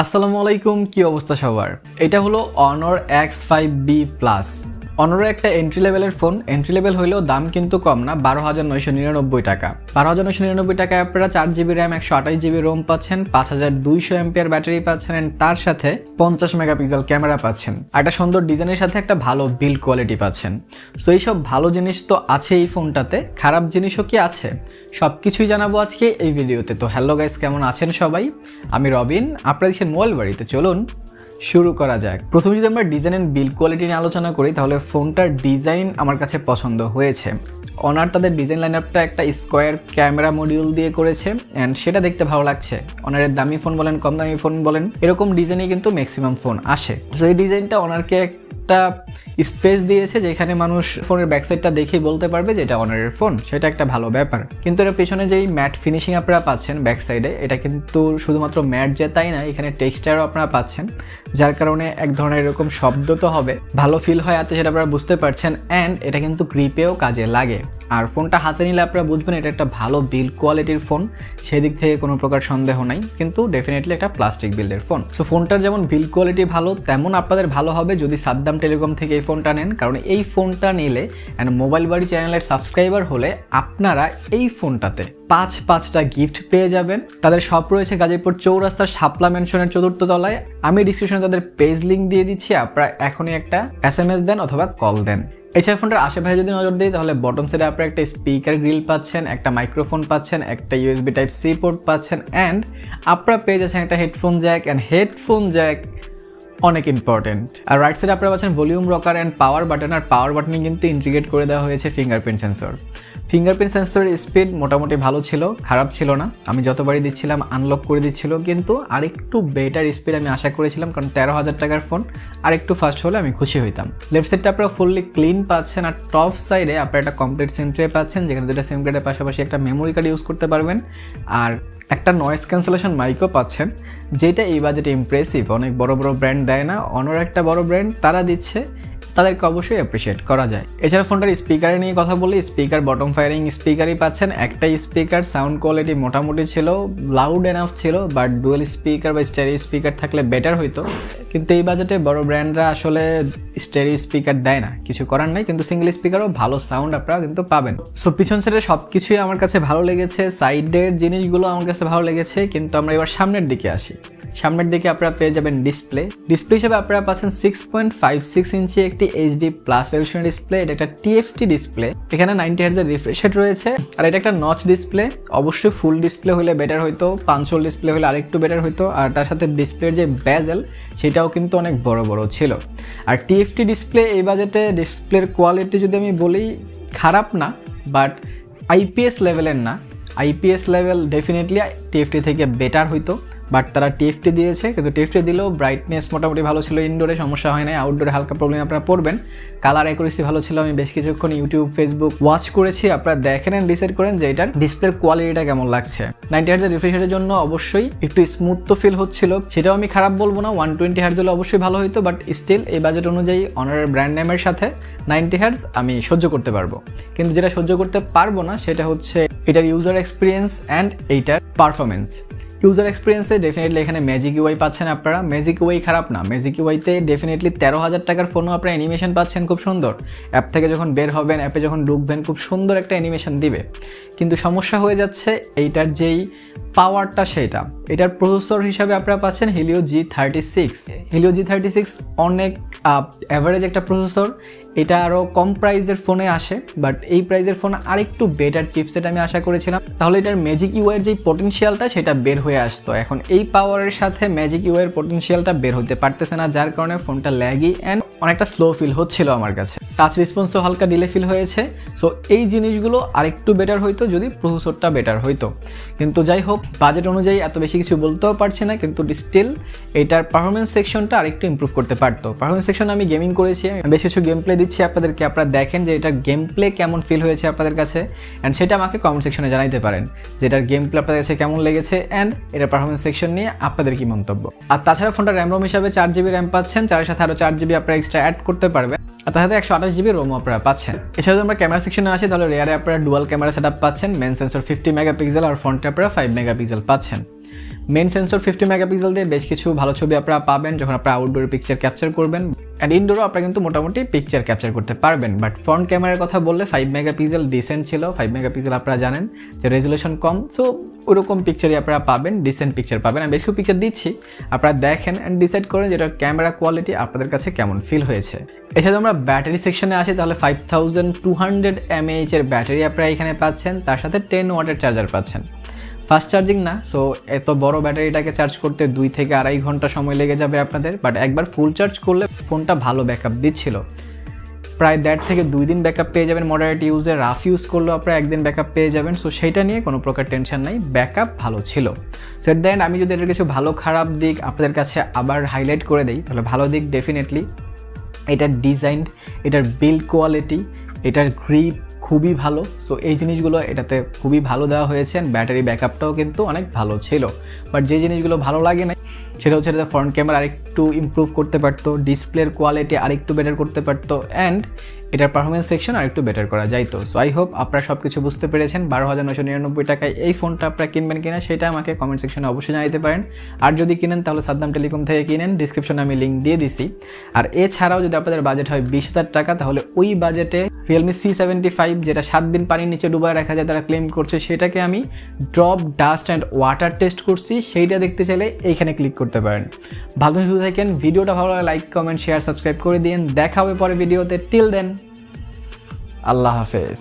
আসসালামু আলাইকুম, কি অবস্থা সবার? এটা হলো Honor X5B Plus। Honor একটা এন্ট্রি লেভেলের ফোন। এন্ট্রি লেভেল হইলেও দাম কিন্তু কম না, 12,999 টাকা। 12,999 টাকায় আপনারা 4GB RAM 128GB ROM পাচ্ছেন, 5200 এমপিআর ব্যাটারি পাচ্ছেন এন্ড তার সাথে 50 মেগাপিক্সেল ক্যামেরা পাচ্ছেন। আর একটা সুন্দর ডিজাইনের সাথে একটা ভালো বিল্ড কোয়ালিটি পাচ্ছেন। সো এইসব ভালো জিনিস তো আছে এই ফোনটাতে, খারাপ জিনিসও কি আছে? সবকিছুই জানাবো আজকে এই ভিডিওতে। তো হ্যালো গাইস, কেমন আছেন সবাই? আমি রবিন, আপনারা দেখছেন মোবাইল বাড়িতে। চলুন শুরু করা যাক। প্রথমে যদি আমরা ডিজাইন এন্ড বিল্ড কোয়ালিটি নিয়ে আলোচনা করি, তাহলে ফোনটার ডিজাইন আমার কাছে পছন্দ হয়েছে। অনার তাদের ডিজাইন লাইনআপটা একটা স্কোয়ার ক্যামেরা মডিউল দিয়ে করেছে অ্যান্ড সেটা দেখতে ভালো লাগছে। অনারের দামি ফোন বলেন, কম দামি ফোন বলেন, এরকম ডিজাইনে কিন্তু ম্যাক্সিমাম ফোন আসে। তো এই ডিজাইনটা অনারকে একটা স্পেস দিয়েছে যেখানে মানুষ ফোনের ব্যাকসাইডটা দেখেই বলতে পারবে যে এটা অনারের ফোন, সেটা একটা ভালো ব্যাপার। কিন্তু এর পেছনে যেই ম্যাট ফিনিশিং আপনারা পাচ্ছেন ব্যাক সাইডে, এটা কিন্তু শুধুমাত্র ম্যাট যে তাই না, এখানে টেক্সচারও আপনারা পাচ্ছেন, যার কারণে এক ধরনের এরকম শব্দ তো হবে, ভালো ফিল হয় হাতে, সেটা আপনারা বুঝতে পারছেন। অ্যান্ড এটা কিন্তু গ্রিপেও কাজে লাগে। আর ফোনটা হাতে নিলে আপনারা বুঝবেন এটা একটা ভালো বিল্ড কোয়ালিটির ফোন, সেদিক থেকে কোনো প্রকার সন্দেহ নাই। কিন্তু ডেফিনেটলি একটা প্লাস্টিক বিল্ডের ফোন। সো ফোনটার যেমন বিল্ড কোয়ালিটি ভালো, তেমন আপনাদের ভালো হবে যদি সাদ্দাম টেলিকম থেকে এই ফোনটা নেন। কারণ এই ফোনটা নিলে অ্যান্ড মোবাইল বাড়ি চ্যানেলের সাবস্ক্রাইবার হলে আপনারা এই ফোনটাতে 5টা গিফট পেয়ে যাবেন। তাদের শপ রয়েছে গাজীপুর চৌরাস্তার শাপলা ম্যানশনের 4th তলায়। আমি ডিসক্রিপশনে তাদের পেজ লিঙ্ক দিয়ে দিচ্ছি, আপনারা এখনই একটা SMS দেন অথবা কল দেন। এছাড়া ফোনটার আশেপাশে যদি নজর দিই, তাহলে বটম সাইডে আপনারা একটা স্পিকার গ্রিল পাচ্ছেন, একটা মাইক্রোফোন পাচ্ছেন, একটা USB Type-C পোর্ট পাচ্ছেন অ্যান্ড আপনারা পেয়ে যাচ্ছেন একটা headphone jack. And headphone jack অনেক ইম্পর্টেন্ট। আর রাইট সাইডে আপনারা পাচ্ছেন volume rocker and power button. আর পাওয়ার বাটনে কিন্তু ইন্টিগ্রেট করে দেওয়া হয়েছে ফিঙ্গারপ্রিন্ট সেন্সর। ফিঙ্গারপ্রিন্ট সেন্সরের স্পিড মোটামুটি ভালো ছিল, খারাপ ছিল না। আমি যতবারই দিচ্ছিলাম আনলক করে দিচ্ছিল, কিন্তু আরেকটু বেটার স্পিড আমি আশা করেছিলাম, কারণ 13,000 টাকার ফোন, আর একটু ফাস্ট হলে আমি খুশি হইতাম। লেফট সাইডটা আপনারা ফুললি ক্লিন পাচ্ছেন। আর টপ সাইডে আপনারা একটা কমপ্লিট সিম ট্রে পাচ্ছেন, যেখানে দুটো সিম কার্ডের পাশাপাশি একটা মেমোরি কার্ড ইউজ করতে পারবেন। আর একটা নয়েজ ক্যান্সেলেশন মাইকও পাচ্ছেন, যেটা এই বাজেটে ইমপ্রেসিভ। অনেক বড় বড় ব্র্যান্ড দেয় না, অনর একটা বড় ব্র্যান্ড, তারা দিচ্ছে, তাদেরকে অবশ্যই অ্যাপ্রিসিয়েট করা যায়। এছাড়া ফোনটার স্পিকারে নিয়ে কথা বলি, স্পিকার বটম ফায়ারিং স্পিকারই পাচ্ছেন। একটাই স্পিকার, সাউন্ড কোয়ালিটি মোটামুটি ছিল, লাউড এনাফ ছিল, বাট ডুয়েল স্পিকার বা স্টেরিও স্পিকার থাকলে বেটার হইতো। কিন্তু এই বাজেটে বড় ব্র্যান্ডরা আসলে স্টেরিও স্পিকার দেয় না, কিছু করার নাই। কিন্তু সিঙ্গেল স্পিকারও ভালো সাউন্ড আপনারা কিন্তু পাবেন। সো পিছন সাইডে সব কিছুই আমার কাছে ভালো লেগেছে, সাইডের জিনিসগুলো আমার কাছে ভালো লেগেছে। কিন্তু আমরা এবার সামনের দিকে আসি। সামনের দিকে আপনারা পেয়ে যাবেন ডিসপ্লে হিসেবে আপনারা পাচ্ছেন 6.56 ইঞ্চি একটি HD+ রেজোলিউশন ডিসপ্লে। এটা একটা TFT ডিসপ্লে, এখানে 90 Hz এর রিফ্রেশ রেট রয়েছে। আর এটা একটা নচ ডিসপ্লে, অবশ্যই ফুল ডিসপ্লে হলে বেটার হইতো, পাঞ্চল ডিসপ্লে হলে আরেকটু বেটার হইতো। আর তার সাথে ডিসপ্লের যে বেজেল, সেটাও কিন্তু অনেক বড় বড় ছিল। আর TFT ডিসপ্লে এই বাজেটে ডিসপ্লের কোয়ালিটি যদি আমি বলি, খারাপ না, বাট IPS লেভেলের না। IPS লেভেল ডেফিনেটলি TFT থেকে বেটার হইতো, বাট তারা TFT দিয়েছে। কিন্তু TFT দিলেও ব্রাইটনেস মোটামুটি ভালো ছিল, ইনডোরে সমস্যা হয় না, আউটডোরে হালকা প্রবলেম আপনারা পড়বেন। কালার অ্যাকুরেসি ভালো ছিল, আমি বেশ কিছুক্ষণ ইউটিউব ফেসবুক ওয়াচ করেছি, আপনারা দেখেন অ্যান্ড ডিসাইড করেন যে এটার ডিসপ্লের কোয়ালিটিটা কেমন লাগছে। 90 Hz রিফ্রেশ রেটের জন্য অবশ্যই একটু স্মুথ তো ফিল হচ্ছিল, সেটাও আমি খারাপ বলবো না। 120 Hz হলে অবশ্যই ভালো হইতো, বাট স্টিল এই বাজেট অনুযায়ী অনারের ব্র্যান্ড নেমের সাথে 90 Hz আমি সহ্য করতে পারবো। কিন্তু যেটা সহ্য করতে পারবো না সেটা হচ্ছে এটার ইউজার এক্সপিরিয়েন্স অ্যান্ড এইটার পারফরমেন্স। ইউজার এক্সপিরিয়েন্সে ডেফিনেটলি এখানে ম্যাজিক UI পাচ্ছেন আপনারা। ম্যাজিক UI খারাপ না, ম্যাজিক UIতে ডেফিনেটলি 13,000 টাকার ফোনও আপনারা অ্যানিমেশন পাচ্ছেন খুব সুন্দর। অ্যাপ থেকে যখন বের হবেন, অ্যাপে যখন ঢুকবেন, খুব সুন্দর একটা অ্যানিমেশন দিবে। কিন্তু সমস্যা হয়ে যাচ্ছে এইটার যেই পাওয়ারটা, সেটা এটার প্রসেসর হিসাবে আপনারা পাচ্ছেন Helio G36। Helio G36 অনেক অ্যাভারেজ একটা প্রসেসর, এটা আরও কম প্রাইসের ফোনে আসে, বাট এই প্রাইসের ফোনে আরেকটু বেটার চিপসেট আমি আশা করেছিলাম, তাহলে এটার ম্যাজিক UI এর যেই পটেনশিয়ালটা সেটা বের হয়ে আসতো। এখন এই পাওয়ারের সাথে ম্যাজিক UI এর পটেনশিয়ালটা বের হতে পারতেছে না, যার কারণে ফোনটা ল্যাগি অ্যান্ড অনেকটা স্লো ফিল হচ্ছিল আমার কাছে। টাচ রেসপন্সও হালকা ডিলে ফিল হয়েছে। সো এই জিনিসগুলো আরেকটু বেটার হইতো যদি প্রসেসরটা বেটার হইতো। কিন্তু যাই হোক, বাজেট অনুযায়ী এত বেশি কিছু বলতেও পারছি না, কিন্তু স্টিল এটার পারফরমেন্স সেকশনটা আরেকটু ইমপ্রুভ করতে পারতো। পারফরমেন্স সেকশনে আমি গেমিং করেছি, বেশ কিছু গেম প্লে দিচ্ছি আপনাদেরকে, আপনারা দেখেন যে এটার গেম প্লে কেমন ফিল হয়েছে আপনাদের কাছে, অ্যান্ড সেটা আমাকে কমেন্ট সেকশনে জানাইতে পারেন যে এটার গেম প্লে আপনাদের কাছে কেমন লেগেছে অ্যান্ড এটার পারফরমেন্স সেকশন নিয়ে আপনাদের কি মন্তব্য। আর তাছাড়া ফোনটা র্যাম রোম হিসাবে 4GB RAM পাচ্ছেন, 4 এর সাথে আরও 4GB আপনারা এক্সট্রা অ্যাড করতে পারবেন। আর তার সাথে 128GB ROM আপনারা পাচ্ছেন। এছাড়াও আমরা ক্যামেরা সেকশনে আসি, তাহলে রেয়ারে আপনারা ডুয়াল ক্যামেরা সেটআপ পাচ্ছেন, মেন সেন্সর 50 মেগাপিক্সেল আর ফ্রন্টে আপনারা 5 মেগাপিক্সেল পাচ্ছেন। মেন সেন্সর 50 মেগাপিক্সেল দিয়ে বেশ কিছু ভালো ছবি আপনারা পাবেন যখন আপনারা আউটডোরে পিকচার ক্যাপচার করবেন, অ্যান্ড ইনডোরও আপনারা কিন্তু মোটামুটি পিকচার ক্যাপচার করতে পারবেন। বাট ফ্রন্ট ক্যামেরার কথা বললে 5 মেগাপিক্সেল ডিসেন্ট ছিল। 5 মেগাপিক্সেল আপনারা জানেন যে রেজুলেশন কম, সো ওরকম পিকচারই আপনারা পাবেন, ডিসেন্ট পিকচার পাবেন। আমি বেশ কিছু পিকচার দিচ্ছি, আপনারা দেখেন অ্যান্ড ডিসাইড করেন যেটা ক্যামেরা কোয়ালিটি আপনাদের কাছে কেমন ফিল হয়েছে। এছাড়া আমরা ব্যাটারি সেকশনে আসি, তাহলে 5200 mAh এর ব্যাটারি আপনারা এখানে পাচ্ছেন, তার সাথে 10 ওয়াটের চার্জার পাচ্ছেন। ফাস্ট চার্জিং না, সো এত বড় ব্যাটারিটাকে চার্জ করতে 2 থেকে 2.5 ঘন্টা সময় লেগে যাবে আপনাদের। বাট একবার ফুল চার্জ করলে ফোনটা ভালো ব্যাকআপ দিচ্ছিল, প্রায় 1.5 থেকে 2 দিন ব্যাকআপ পেয়ে যাবেন। মডারেট ইউজে, রাফ ইউজ করলেও আপনারা 1 দিন ব্যাকআপ পেয়ে যাবেন। সো সেইটা নিয়ে কোনো প্রকার টেনশন নাই, ব্যাকআপ ভালো ছিল। সো এট দ্য এন্ড আমি যদি এটার কিছু ভালো খারাপ দিক আপনাদের কাছে আবার হাইলাইট করে দিই, তাহলে ভালো দিক ডেফিনেটলি এটার ডিজাইন, এটার বিল্ড কোয়ালিটি, এটার গ্রিপ খুবই ভালো। সো এই জিনিসগুলো এটাতে খুবই ভালো দেওয়া হয়েছে। ব্যাটারি ব্যাকআপটাও কিন্তু অনেক ভালো ছিল। বাট যে জিনিসগুলো ভালো লাগে না সেটা হচ্ছে এটাতে ফ্রন্ট ক্যামেরা আরেকটু ইমপ্রুভ করতে পারতো, ডিসপ্লের কোয়ালিটি আরেকটু বেটার করতে পারতো, অ্যান্ড এটার পারফরমেন্স সেকশন আরেকটু বেটার করা যাইতো। সো আই হোপ আপনারা সব কিছু বুঝতে পেরেছেন। 12,999 টাকায় এই ফোনটা আপনারা কিনবেন কিনা সেটা আমাকে কমেন্ট সেকশনে অবশ্যই জানাতে পারেন। আর যদি কিনেন তাহলে সাদ্দাম টেলিকম থেকে কিনেন, ডিসক্রিপশনে আমি লিঙ্ক দিয়ে দিছি। আর এছাড়াও যদি আপনাদের বাজেট হয় 20,000 টাকা, তাহলে ওই বাজেটে রিয়েলমি C75 যেটা 7 দিন পানির নিচে ডুবায় রাখা যায় তারা ক্লেম করছে, সেটাকে আমি drop, dust and water test করছি। সেইটা দেখতে চাইলে এইখানে ক্লিক করতে পারেন। ভালো সুস্থ থাকেন, ভিডিওটা ভালো লাগে লাইক, কমেন্ট, শেয়ার, সাবস্ক্রাইব করে দিন। দেখা হবে পরে ভিডিওতে। টিল দেন, আল্লাহ হাফেজ।